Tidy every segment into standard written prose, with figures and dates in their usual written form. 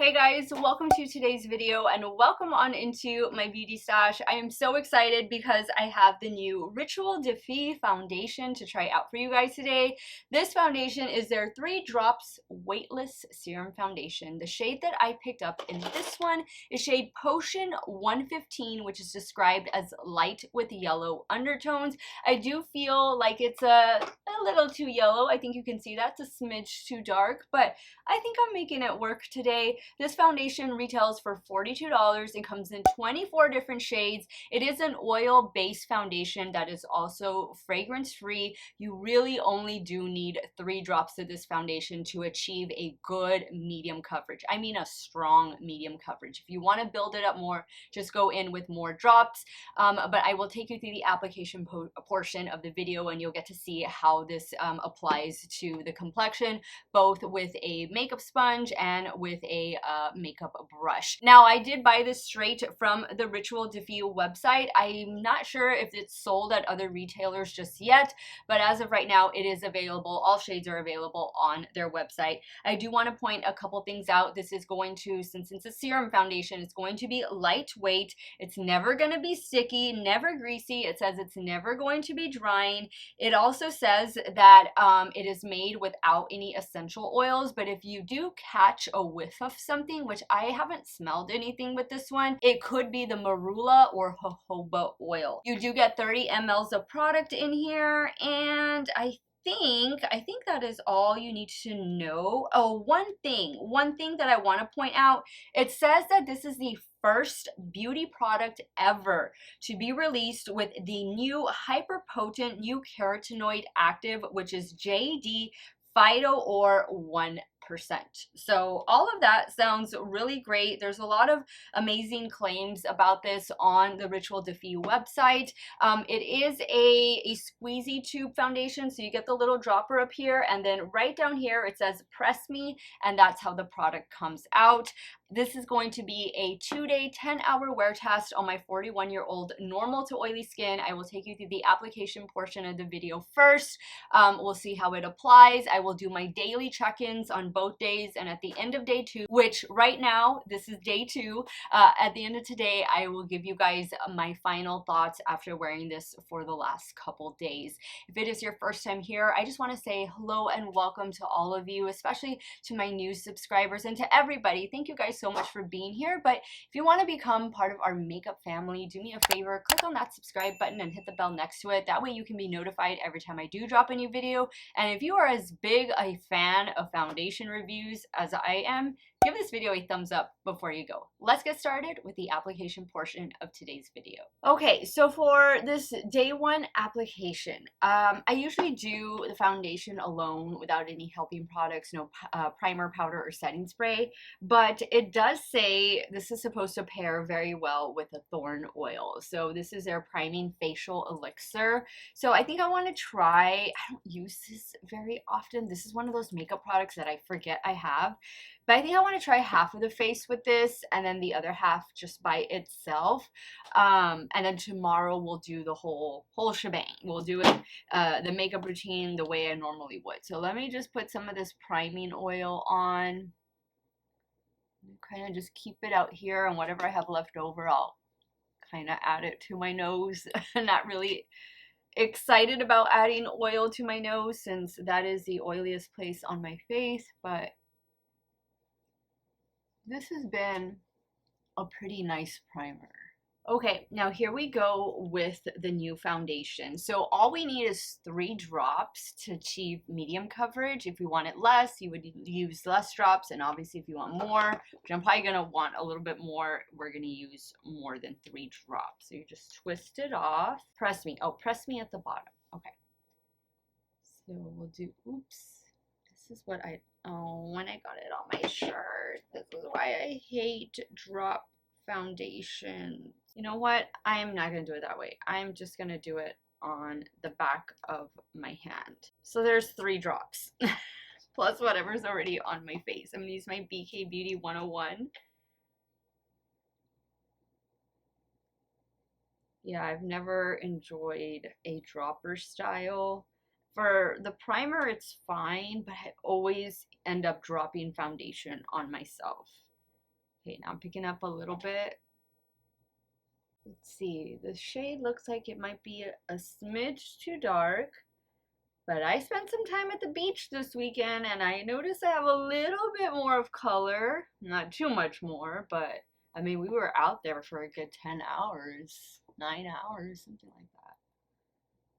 Hey guys, welcome to today's video and welcome on into my beauty stash. I am so excited because I have the new Rituel De Fille foundation to try out for you guys today. This foundation is their 3 drops weightless serum foundation. The shade that I picked up in this one is shade Potion 115, which is described as light with yellow undertones. I do feel like it's a little too yellow. I think you can see that's a smidge too dark, but I think I'm making it work today. This foundation retails for $42. It comes in 24 different shades. It is an oil-based foundation that is also fragrance-free. You really only do need 3 drops of this foundation to achieve a good medium coverage. I mean a strong medium coverage. If you want to build it up more, just go in with more drops. But I will take you through the application portion of the video and you'll get to see how this applies to the complexion, both with a makeup sponge and with a makeup brush. Now, I did buy this straight from the Rituel De Fille website. I'm not sure if it's sold at other retailers just yet, but as of right now, it is available. All shades are available on their website. I do want to point a couple things out. This is going to, since it's a serum foundation, it's going to be lightweight. It's never going to be sticky, never greasy. It says it's never going to be drying. It also says that it is made without any essential oils, but if you do catch a whiff of something, which I haven't smelled anything with this one, it could be the marula or jojoba oil. You do get 30 ml of product in here, and I think that is all you need to know. Oh, one thing that I want to point out, it says that this is the first beauty product ever to be released with the new hyper potent new carotenoid active, which is JD Phyto or 1%. So all of that sounds really great. There's a lot of amazing claims about this on the Rituel De Fille website. It is a squeezy tube foundation, so you get the little dropper up here, and then right down here it says press me, and that's how the product comes out. This is going to be a 2-day, 10-hour wear test on my 41-year-old normal to oily skin. I will take you through the application portion of the video first. We'll see how it applies. I will do my daily check-ins on both days, and at the end of day 2, which right now, this is day 2, at the end of today, I will give you guys my final thoughts after wearing this for the last couple days. If it is your first time here, I just want to say hello and welcome to all of you, especially to my new subscribers and to everybody. Thank you guys so much for being here. But if you want to become part of our makeup family, do me a favor, click on that subscribe button and hit the bell next to it. That way you can be notified every time I do drop a new video. And if you are as big a fan of foundation reviews as I am, give this video a thumbs up before you go. Let's get started with the application portion of today's video. Okay, so for this day 1 application, I usually do the foundation alone without any helping products, no primer, powder, or setting spray, but it does say this is supposed to pair very well with a Thorn oil. So this is their priming facial elixir. So I think I want to try, I don't use this very often. This is one of those makeup products that I forget I have. But I think I want to try half of the face with this and then the other half just by itself. And then tomorrow we'll do the whole shebang. We'll do it, the makeup routine the way I normally would. So let me just put some of this priming oil on. Kind of just keep it out here, and whatever I have left over, I'll kind of add it to my nose. I'm not really excited about adding oil to my nose since that is the oiliest place on my face, but this has been a pretty nice primer. Okay, now here we go with the new foundation. So all we need is 3 drops to achieve medium coverage. If you want it less, you would use less drops, and obviously if you want more, which I'm probably gonna want a little bit more, we're gonna use more than 3 drops. So you just twist it off. Press me. Oh, press me at the bottom. Okay. So we'll do, oops. This is what when I got it on my shirt. This is why I hate drop foundation. You know what? I am not going to do it that way. I'm just going to do it on the back of my hand. So there's 3 drops. Plus whatever's already on my face. I'm going to use my BK Beauty 101. Yeah, I've never enjoyed a dropper style. For the primer, it's fine, but I always end up dropping foundation on myself. Okay, now I'm picking up a little bit. Let's see, the shade looks like it might be a smidge too dark, but I spent some time at the beach this weekend and I noticed I have a little bit more of color. Not too much more, but I mean, we were out there for a good 10 hours, 9 hours, something like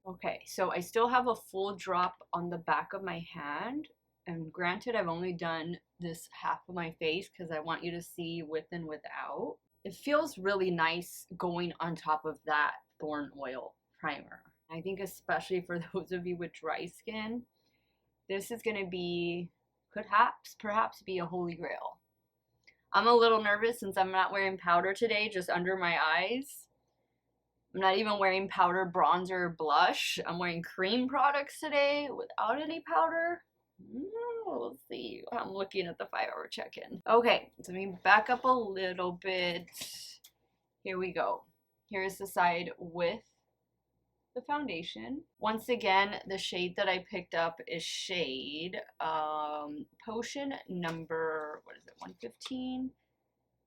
that. Okay, so I still have a full drop on the back of my hand. And granted, I've only done this half of my face because I want you to see with and without. It feels really nice going on top of that Thorn oil primer. I think especially for those of you with dry skin, this is going to be, perhaps be a holy grail. I'm a little nervous since I'm not wearing powder today, just under my eyes. I'm not even wearing powder, bronzer, or blush. I'm wearing cream products today without any powder. We'll see. I'm looking at the 5-hour check-in. Okay, so let me back up a little bit. Here we go. Here's the side with the foundation. Once again, the shade that I picked up is shade Potion number, what is it, 115?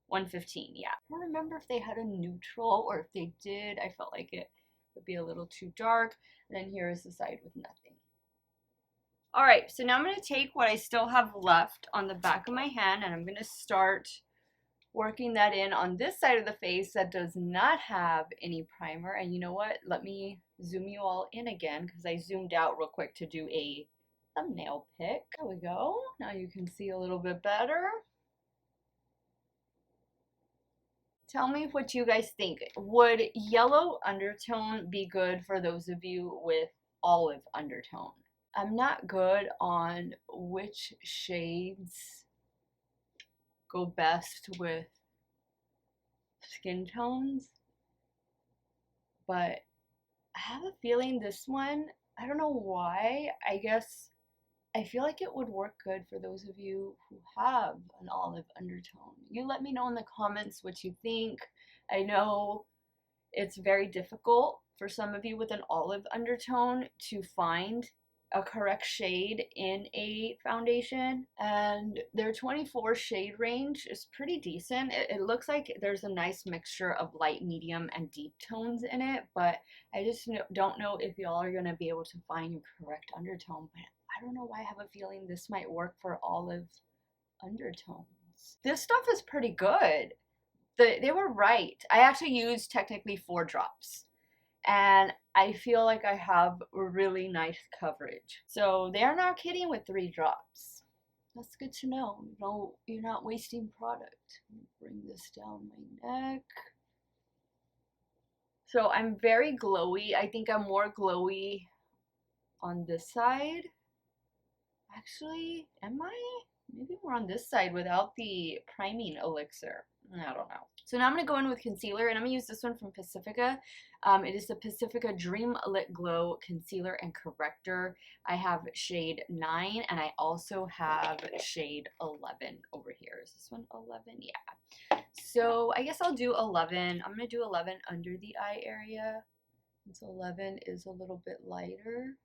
115, yeah. I don't remember if they had a neutral or if they did. I felt like it would be a little too dark. And then here is the side with nothing. All right, so now I'm going to take what I still have left on the back of my hand and I'm going to start working that in on this side of the face that does not have any primer. And you know what? Let me zoom you all in again because I zoomed out real quick to do a thumbnail pic. There we go. Now you can see a little bit better. Tell me what you guys think. Would yellow undertone be good for those of you with olive undertone? I'm not good on which shades go best with skin tones, but I have a feeling this one, I don't know why, I guess I feel like it would work good for those of you who have an olive undertone. You let me know in the comments what you think. I know it's very difficult for some of you with an olive undertone to find a correct shade in a foundation, and their 24 shade range is pretty decent. It looks like there's a nice mixture of light, medium, and deep tones in it, but I just don't know if y'all are going to be able to find your correct undertone. But I don't know why I have a feeling this might work for olive undertones. This stuff is pretty good. They were right. I actually used technically 4 drops. And I feel like I have really nice coverage. So they're not kidding with 3 drops. That's good to know. You're not wasting product. Bring this down my neck. So I'm very glowy. I think I'm more glowy on this side. Actually, am I? Maybe more on this side without the priming elixir. I don't know. So now I'm going to go in with concealer, and I'm going to use this one from Pacifica. It is the Pacifica Dream Lit Glow Concealer and Corrector. I have shade 9, and I also have shade 11 over here. Is this one 11? Yeah. So I guess I'll do 11. I'm going to do 11 under the eye area, since 11 is a little bit lighter.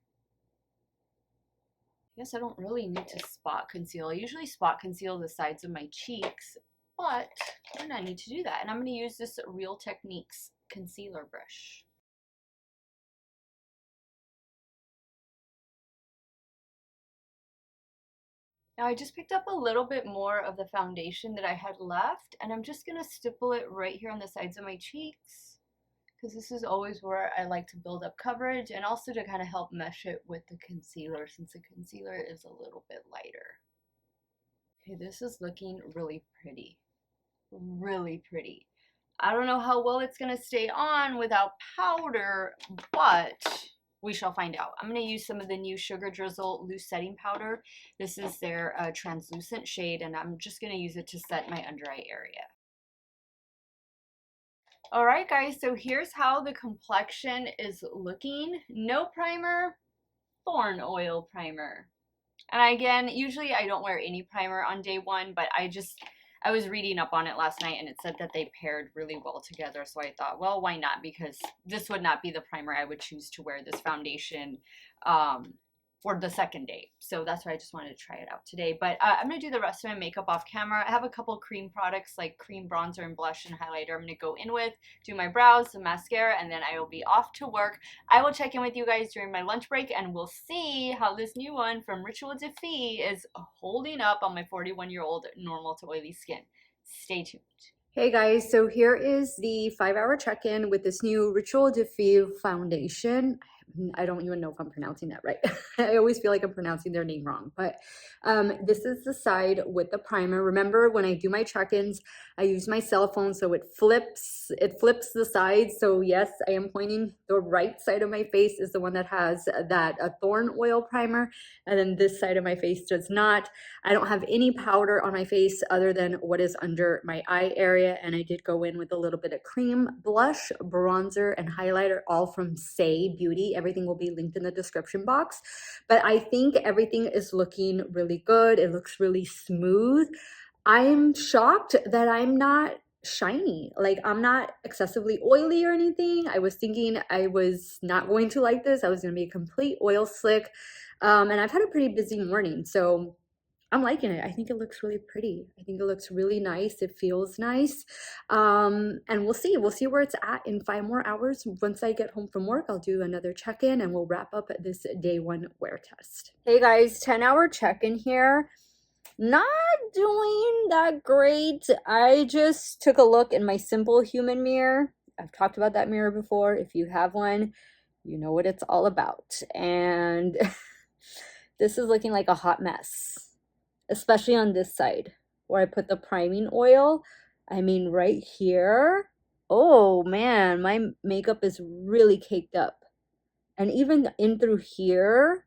I guess I don't really need to spot conceal. I usually spot conceal the sides of my cheeks, but I do not need to do that. And I'm going to use this Real Techniques concealer brush. Now I just picked up a little bit more of the foundation that I had left, and I'm just going to stipple it right here on the sides of my cheeks, because this is always where I like to build up coverage, and also to kind of help mesh it with the concealer, since the concealer is a little bit lighter. Okay, this is looking really pretty. Really pretty. I don't know how well it's going to stay on without powder, but we shall find out. I'm going to use some of the new Sugar Drizzle Loose Setting Powder. This is their translucent shade, and I'm just going to use it to set my under eye area. Alright guys, so here's how the complexion is looking. No primer, Thorn oil primer. And again, usually I don't wear any primer on day 1, but I was reading up on it last night and it said that they paired really well together. So I thought, well, why not? Because this would not be the primer I would choose to wear this foundation for the second day. So that's why I just wanted to try it out today. But I'm going to do the rest of my makeup off camera. I have a couple cream products like cream bronzer and blush and highlighter I'm going to go in with, do my brows, some mascara, and then I will be off to work. I will check in with you guys during my lunch break, and we'll see how this new one from Rituel De Fille is holding up on my 41-year-old normal to oily skin. Stay tuned. Hey guys, so here is the 5-hour check-in with this new Rituel De Fille foundation. I don't even know if I'm pronouncing that right. I always feel like I'm pronouncing their name wrong, but this is the side with the primer. Remember, when I do my check-ins, I use my cell phone, so it flips the sides. So yes, I am pointing the right side of my face is the one that has that Thorn oil primer, and then this side of my face does not. I don't have any powder on my face other than what is under my eye area, and I did go in with a little bit of cream, blush, bronzer, and highlighter, all from Saie Beauty. Everything will be linked in the description box, but I think everything is looking really good. It looks really smooth. I'm shocked that I'm not shiny. Like, I'm not excessively oily or anything. I was thinking I was not going to like this. I was going to be a complete oil slick, and I've had a pretty busy morning, so I'm liking it. I think it looks really pretty. I think it looks really nice. It feels nice. And we'll see. We'll see where it's at in 5 more hours. Once I get home from work, I'll do another check-in and we'll wrap up this day 1 wear test. Hey guys, 10-hour check-in here. Not doing that great. I just took a look in my Simple Human mirror. I've talked about that mirror before. If you have one, you know what it's all about. And this is looking like a hot mess, especially on this side where I put the priming oil. I mean, right here. Oh man, my makeup is really caked up. And even in through here,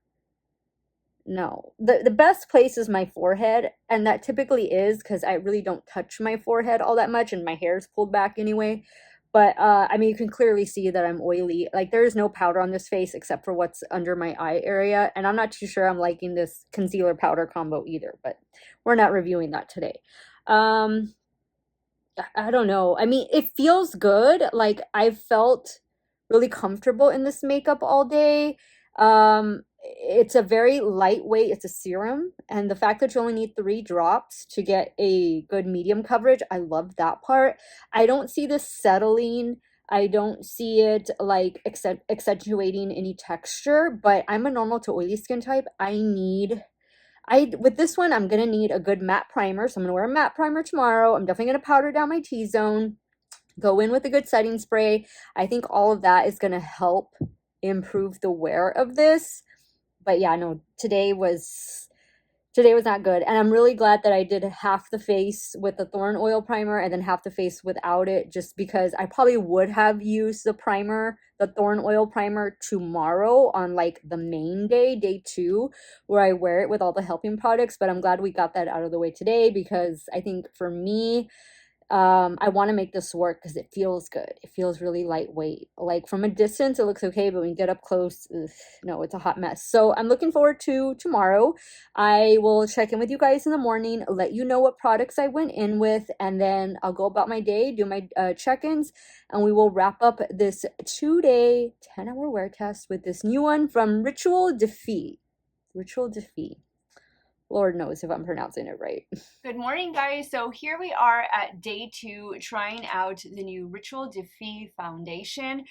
no. The best place is my forehead, and that typically is because I really don't touch my forehead all that much and my hair is pulled back anyway. But I mean, you can clearly see that I'm oily. Like, there is no powder on this face except for what's under my eye area, and I'm not too sure I'm liking this concealer powder combo either, but we're not reviewing that today. I don't know. I mean, it feels good. Like, I've felt really comfortable in this makeup all day. It's a very lightweight, it's a serum, and the fact that you only need 3 drops to get a good medium coverage, I love that part. I don't see this settling. I don't see it like accentuating any texture, but I'm a normal to oily skin type. With this one, I'm gonna need a good matte primer, so I'm gonna wear a matte primer tomorrow. I'm definitely gonna powder down my T-zone, go in with a good setting spray. I think all of that is gonna help improve the wear of this. But yeah, no, today was not good. And I'm really glad that I did half the face with the Thorn oil primer and then half the face without it, just because I probably would have used the Thorn oil primer tomorrow on like the main day 2, where I wear it with all the helping products. But I'm glad we got that out of the way today, because I think for me, I want to make this work because it feels good. It feels really lightweight. Like, from a distance, it looks okay, but when you get up close, no, it's a hot mess. So I'm looking forward to tomorrow. I will check in with you guys in the morning, let you know what products I went in with, and then I'll go about my day, do my check-ins, and we will wrap up this 2-day, 10-hour wear test with this new one from Rituel De Fille. Rituel De Fille. Lord knows if I'm pronouncing it right. Good morning, guys. So here we are at day 2 trying out the new Rituel De Fille foundation.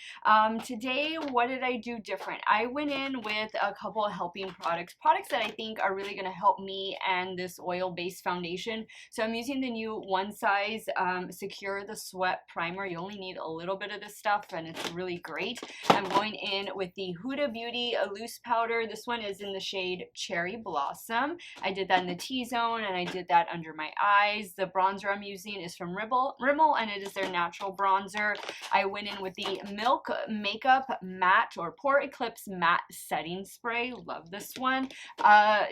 Today, what did I do different? I went in with a couple of helping products that I think are really going to help me and this oil-based foundation. So I'm using the new One Size Secure the Sweat Primer. You only need a little bit of this stuff, and it's really great. I'm going in with the Huda Beauty Loose Powder. This one is in the shade Cherry Blossom. I did that in the T-zone, and I did that under my eyes. The bronzer I'm using is from Rimmel, and it is their natural bronzer. I went in with the Milk Makeup Matte or Pore Eclipse Matte Setting Spray. Love this one.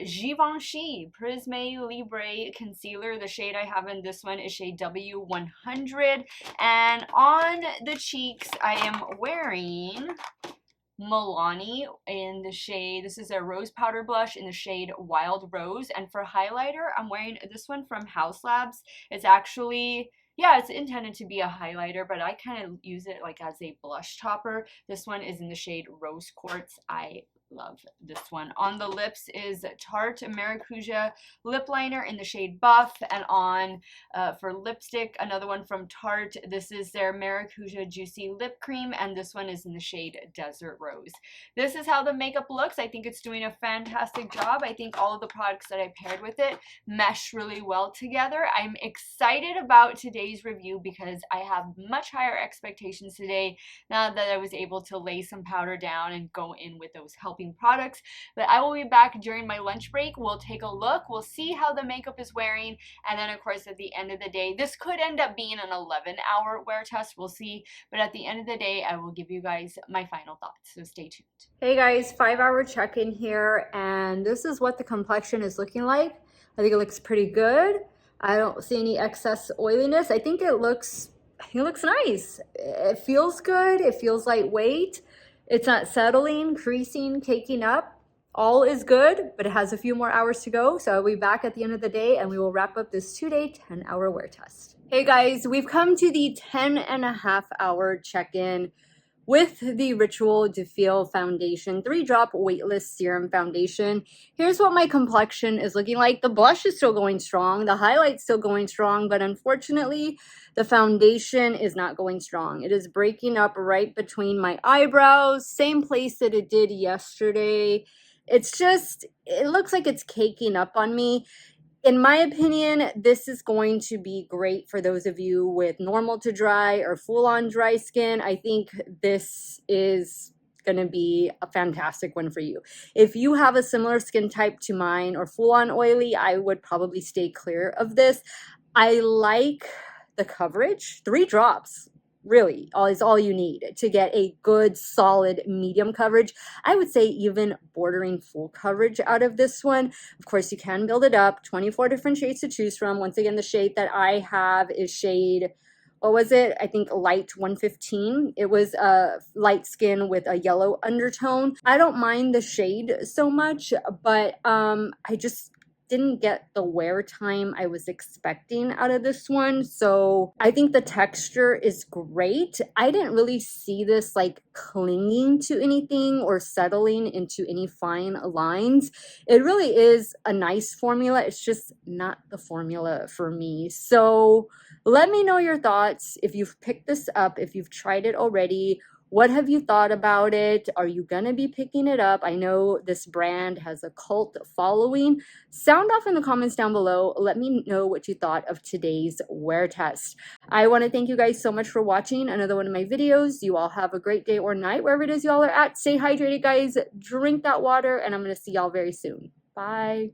Givenchy Prisme Libre Concealer. The shade I have in this one is shade W100. And on the cheeks, I am wearing Milani in the shade, this is a rose powder blush in the shade Wild Rose. And for highlighter, I'm wearing this one from Haus Labs. It's actually, yeah, it's intended to be a highlighter, but I kind of use it like as a blush topper. This one is in the shade Rose Quartz. I love this one. On the lips is Tarte Maracuja lip liner in the shade Buff, and on for lipstick, another one from Tarte. This is their Maracuja Juicy Lip Cream, and this one is in the shade Desert Rose. This is how the makeup looks. I think it's doing a fantastic job. I think all of the products that I paired with it mesh really well together. I'm excited about today's review because I have much higher expectations today now that I was able to lay some powder down and go in with those helping products. But I will be back during my lunch break. We'll take a look. We'll see how the makeup is wearing. And then, of course, at the end of the day, this could end up being an 11-hour wear test. We'll see. But at the end of the day, I will give you guys my final thoughts. So stay tuned. Hey guys, 5-hour check-in here. And this is what the complexion is looking like. I think it looks pretty good. I don't see any excess oiliness. I think it looks nice. It feels good. It feels lightweight. It's not settling, creasing, caking up. All is good, but it has a few more hours to go. So I'll be back at the end of the day and we will wrap up this 2-day, 10-hour wear test. Hey guys, we've come to the 10.5-hour check-in with the Rituel De Fille Foundation 3-drop Weightless Serum Foundation. Here's what my complexion is looking like. The blush is still going strong. The highlight's still going strong, but unfortunately, the foundation is not going strong. It is breaking up right between my eyebrows, same place that it did yesterday. It's just, it looks like it's caking up on me. In my opinion, this is going to be great for those of you with normal to dry or full-on dry skin. I think this is going to be a fantastic one for you. If you have a similar skin type to mine or full-on oily, I would probably stay clear of this. I like the coverage. 3 drops really is all you need to get a good solid medium coverage. I would say even bordering full coverage out of this one. Of course, you can build it up. 24 different shades to choose from. Once again, the shade that I have is shade, what was it? I think light 115. It was a light skin with a yellow undertone. I don't mind the shade so much, but I just didn't get the wear time I was expecting out of this one. So I think the texture is great. I didn't really see this like clinging to anything or settling into any fine lines. It really is a nice formula. It's just not the formula for me. So let me know your thoughts. If you've picked this up, if you've tried it already, what have you thought about it? Are you going to be picking it up? I know this brand has a cult following. Sound off in the comments down below. Let me know what you thought of today's wear test. I want to thank you guys so much for watching another one of my videos. You all have a great day or night, wherever it is y'all are at. Stay hydrated, guys. Drink that water, and I'm going to see y'all very soon. Bye.